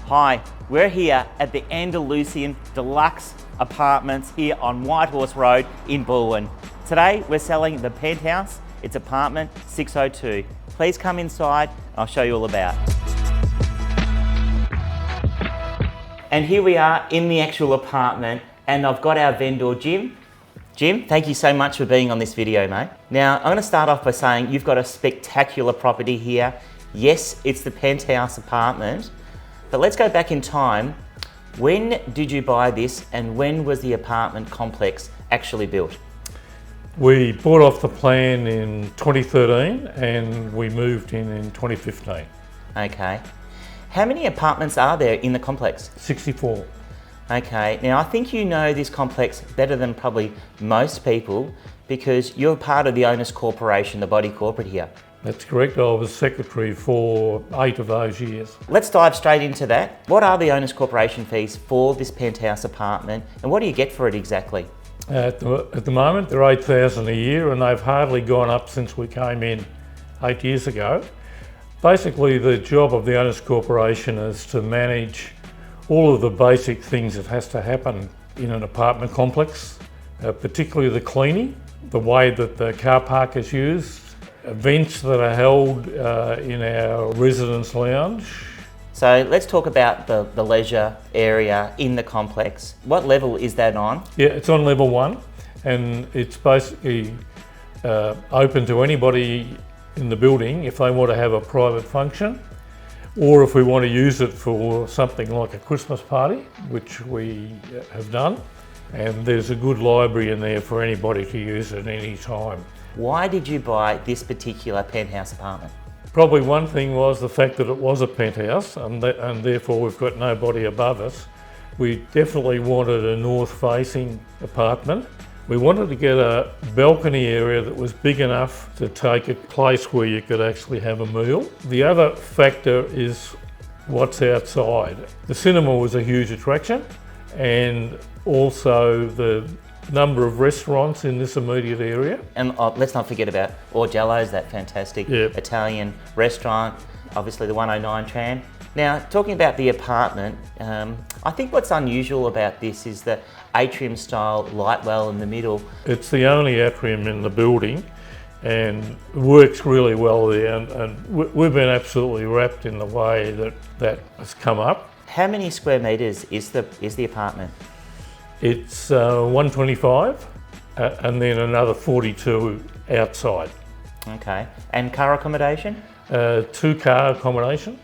Hi, we're here at the Andalusian Deluxe Apartments here on Whitehorse Road in Balwyn. Today we're selling the Penthouse. It's apartment 602. Please come inside and I'll show you all about. And here we are in the actual apartment and I've got our vendor Jim. Jim, thank you so much for being on this video, mate. Now I'm going to start off by saying you've got a spectacular property here. Yes, it's the Penthouse apartment. But let's go back in time. When did you buy this and when was the apartment complex actually built? We bought off the plan in 2013 and we moved in 2015. Okay. How many apartments are there in the complex? 64. Okay, now I think you know this complex better than probably most people because you're part of the owners corporation, the body corporate here. That's correct. I was secretary for 8 of those years. Let's dive straight into that. What are the owners corporation fees for this Penthouse apartment and what do you get for it exactly? At the moment they're $8,000 a year and they've hardly gone up since we came in 8 years ago. Basically the job of the owners corporation is to manage all of the basic things that has to happen in an apartment complex, particularly the cleaning, the way that the car park is used, events that are held in our residence lounge. So let's talk about the leisure area in the complex. What level is that on? Yeah, it's on level 1 and it's basically open to anybody in the building if they want to have a private function or if we want to use it for something like a Christmas party, which we have done. And there's a good library in there for anybody to use at any time. Why did you buy this particular Penthouse apartment? Probably one thing was the fact that it was a penthouse and therefore we've got nobody above us. We definitely wanted a north-facing apartment. We wanted to get a balcony area that was big enough to take a place where you could actually have a meal. The other factor is what's outside. The cinema was a huge attraction and also the number of restaurants in this immediate area. And let's not forget about Orgello's, that fantastic Italian restaurant, obviously the 109 tram. Now, talking about the apartment, I think what's unusual about this is the atrium style light well in the middle. It's the only atrium in the building and it works really well there and we've been absolutely wrapped in the way that has come up. How many square metres is the apartment? It's 125 and then another 42 outside. Okay, and car accommodation? 2-car accommodation.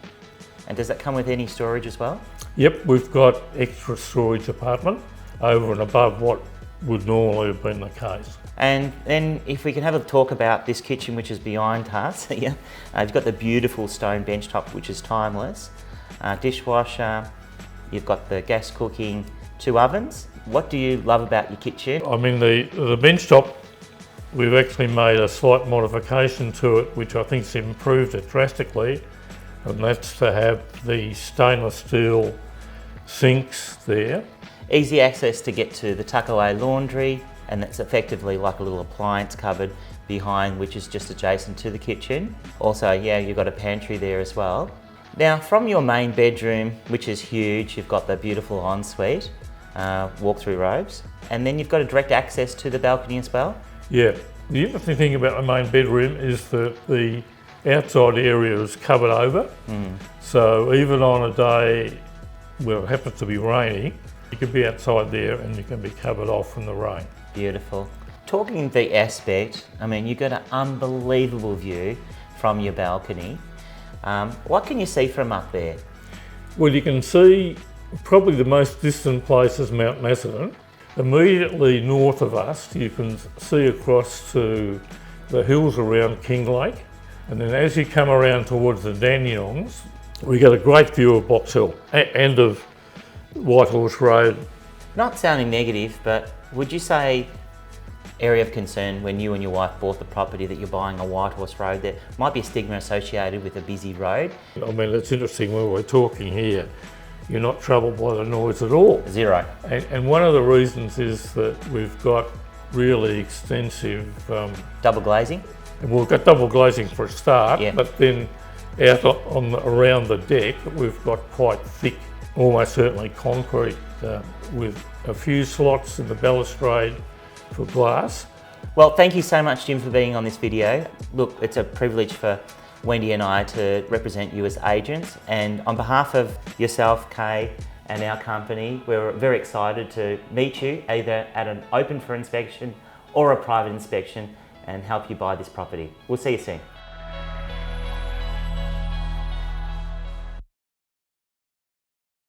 And does that come with any storage as well? Yep, we've got extra storage apartment over and above what would normally have been the case. And then if we can have a talk about this kitchen which is behind us here, you've got the beautiful stone benchtop which is timeless, dishwasher, you've got the gas cooking, 2 ovens. What do you love about your kitchen? I mean the benchtop, we've actually made a slight modification to it which I think's improved it drastically, and that's to have the stainless steel sinks there. Easy access to get to the tuck-away laundry, and that's effectively like a little appliance cupboard behind which is just adjacent to the kitchen. Also, yeah, you've got a pantry there as well. Now from your main bedroom, which is huge, you've got the beautiful ensuite, walk-through robes, and then you've got a direct access to the balcony as well. Yeah, the interesting thing about the main bedroom is that the outside area is covered over. So even on a day where it happens to be raining, you can be outside there and you can be covered off from the rain. Beautiful. Talking the aspect, I mean, you've got an unbelievable view from your balcony. What can you see from up there? Well, you can see probably the most distant place is Mount Macedon. Immediately north of us, you can see across to the hills around King Lake. And then as you come around towards the Dandenongs, we get a great view of Box Hill, end of Whitehorse Road. Not sounding negative, but would you say area of concern when you and your wife bought the property that you're buying a Whitehorse Road? There might be a stigma associated with a busy road. I mean, it's interesting when we're talking here, you're not troubled by the noise at all. Zero. And one of the reasons is that we've got really extensive... double glazing? And we've got double glazing for a start, yeah. But then out on around the deck, we've got quite thick almost certainly concrete with a few slots in the balustrade for glass. Well, thank you so much, Jim, for being on this video. Look, it's a privilege for Wendy and I to represent you as agents, and on behalf of yourself, Kay, and our company, we're very excited to meet you either at an open for inspection or a private inspection and help you buy this property. We'll see you soon.